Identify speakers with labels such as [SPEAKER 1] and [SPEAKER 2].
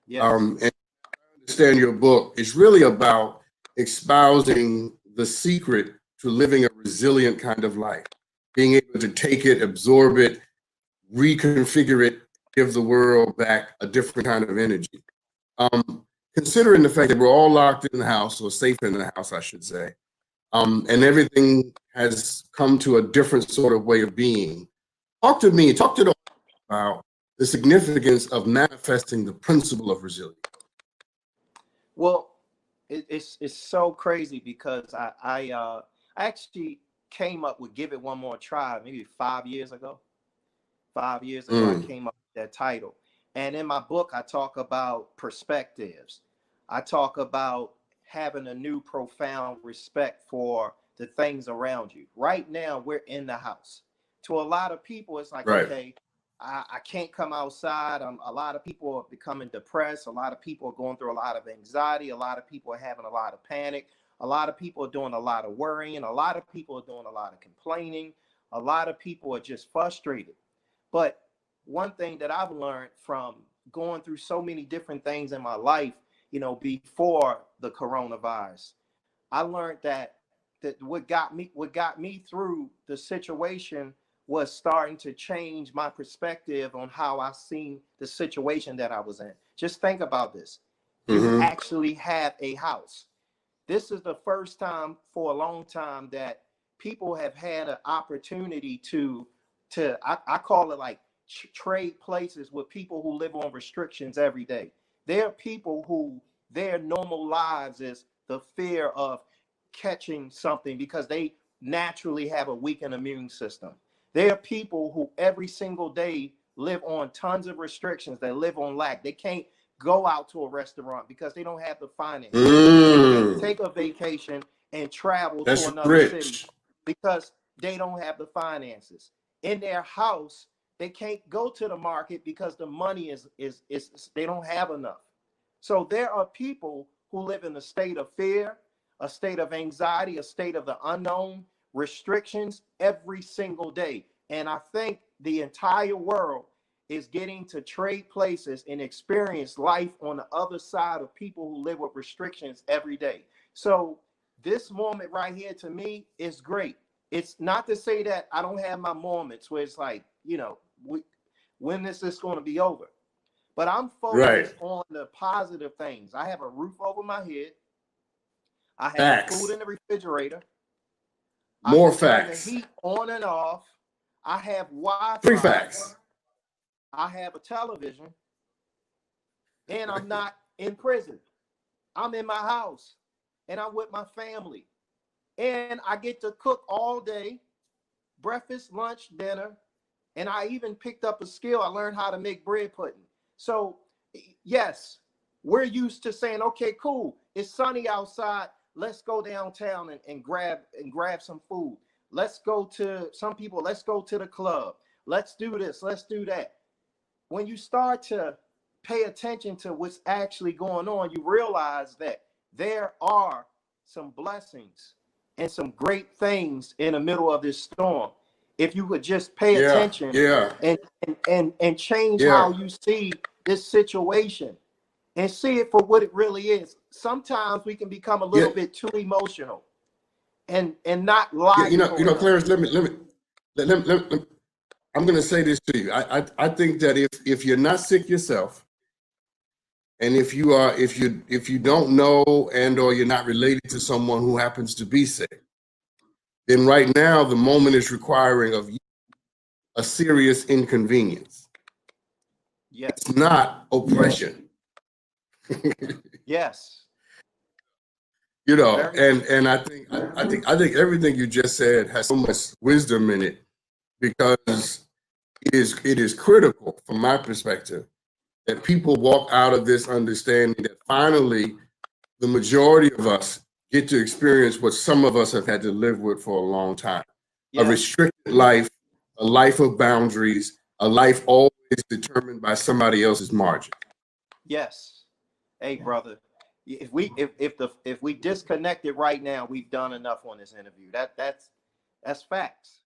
[SPEAKER 1] Yes.
[SPEAKER 2] And I understand your book. It's really about espousing the secret to living a resilient kind of life, being able to take it, absorb it, reconfigure it, give the world back a different kind of energy. Considering the fact that we're all locked in the house, or safe in the house, I should say, and everything has come to a different sort of way of being. Talk to me, talk to the about the significance of manifesting the principle of resilience.
[SPEAKER 1] Well, it's so crazy because I actually came up with Give It One More Try maybe 5 years ago. 5 years ago, I came up with that title. And in my book, I talk about perspectives. I talk about having a new profound respect for the things around you. Right now, we're in the house. To a lot of people, it's like,
[SPEAKER 2] Right.
[SPEAKER 1] okay, I can't come outside. A lot of people are becoming depressed. A lot of people are going through a lot of anxiety. A lot of people are having a lot of panic. A lot of people are doing a lot of worrying. A lot of people are doing a lot of complaining. A lot of people are just frustrated. But one thing that I've learned from going through so many different things in my life, you know, before the coronavirus, I learned that what got me through the situation was starting to change my perspective on how I seen the situation that I was in. Just think about this. You actually have a house. This is the first time for a long time that people have had an opportunity to I call it like trade places with people who live on restrictions every day. There are people who their normal lives is the fear of catching something because they naturally have a weakened immune system. There are people who every single day live on tons of restrictions. They live on lack. They can't go out to a restaurant because they don't have the finances. They can't take a vacation and travel to another city because they don't have the finances. In their house, they can't go to the market because the money is they don't have enough. So there are people who live in a state of fear, a state of anxiety, a state of the unknown, restrictions every single day. And I think the entire world is getting to trade places and experience life on the other side of people who live with restrictions every day. So this moment right here to me is great. It's not to say that I don't have my moments where it's like, you know, when is this going to be over? But I'm focused on the positive things. I have a roof over my head. I have food in the refrigerator.
[SPEAKER 2] More
[SPEAKER 1] I can turn
[SPEAKER 2] facts.
[SPEAKER 1] the heat on and off. I have Wi-Fi.
[SPEAKER 2] 3 facts.
[SPEAKER 1] I have a television. And I'm not in prison. I'm in my house. And I'm with my family. And I get to cook all day. Breakfast, lunch, dinner. And I even picked up a skill. I learned how to make bread pudding. So, yes, we're used to saying, okay, cool. It's sunny outside. Let's go downtown and grab some food. Let's go to let's go to the club. Let's do this. Let's do that. When you start to pay attention to what's actually going on, you realize that there are some blessings and some great things in the middle of this storm. If you would just pay attention and change how you see this situation and see it for what it really is. Sometimes we can become a little bit too emotional and not logical.
[SPEAKER 2] Clarence, let me I'm going to say this to you. I think that if you're not sick yourself, and if you don't know and or you're not related to someone who happens to be sick, then right now the moment is requiring of you a serious inconvenience.
[SPEAKER 1] Yes.
[SPEAKER 2] It's not oppression.
[SPEAKER 1] Yes.
[SPEAKER 2] You know, and I think everything you just said has so much wisdom in it, because it is critical from my perspective that people walk out of this understanding that finally the majority of us get to experience what some of us have had to live with for a long time. A restricted life, a life of boundaries, a life always determined by somebody else's margin.
[SPEAKER 1] Yes. Hey, brother, if we disconnect it right now, we've done enough on this interview. That's facts.